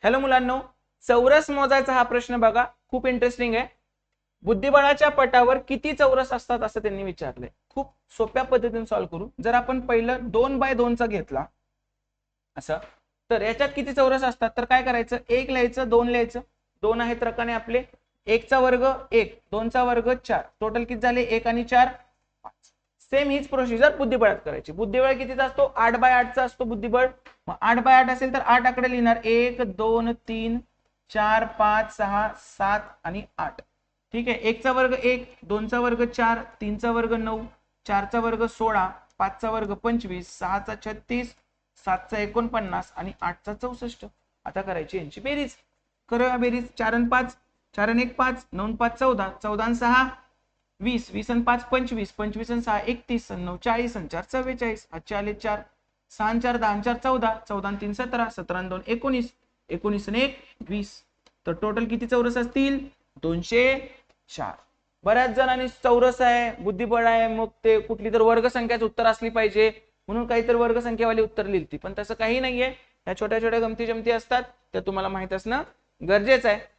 Hello मुलांनो, चौरस मोजायचा हा प्रश्न बघा, खूप इंटरेस्टिंग आहे. बुद्धिबळाच्या पटावर किती चौरस असतात असं त्यांनी विचारलंय. खूप सोप्या पद्धतीने सॉल्व्ह करू. जर आपण पहिलं 2x2 चा घेतला असं, तर याच्यात किती चौरस असतात तर काय करायचं, 1 लिहायचं, 2 लिहायचं. 2 आहेत रकाने आपले. 1 चा वर्ग 1, 2 चा वर्ग 4, टोटल किती झाले 1 आणि 4 5. सेम हीच प्रोसिजर बुद्धिबळात करायची. बुद्धिबळ कितीचा असतो, 8x8 चा असतो बुद्धिबळ. मग 8x8 असेल तर 8 आकडे लिहिणार, 1 2 3 4 5 6 7 आणि 8. ठीक आहे. 1 चा वर्ग 1, 2 चा वर्ग 4, 3 चा वर्ग 9, 4 चा वर्ग 16, 5 चा वर्ग 25, 6 चा 36, 7 चा 49 आणि 8 चा 64. आता करायची यांची बेरीज. करूया बेरीज. 4 आणि 5, 4 आणि 1 5, 9 आणि 5 14, 14 आणि 6 20, 20 आणि 5 25, 25 आणि 6 31 आणि 9 40 आणि 4 44. हातचे आले 4, 6 आणि 4 10 आणि 4 14, 14 आणि 3 17, 17 आणि 2 19, 19 आणि 1 20. तर टोटल किती चौरस असतील, 204. बऱ्याच जणांनी चौरस आहे, बुद्धिबळ आहे, मग ते कुठली तर वर्गसंख्याच उत्तर असली पाहिजे म्हणून काहीतरी वर्गसंख्यावाली उत्तर लिहिली, पण तसं काही नाहीये. या छोट्या छोट्या गमती जमती असतात, त्या तुम्हाला माहित असणं गरजेचं आहे.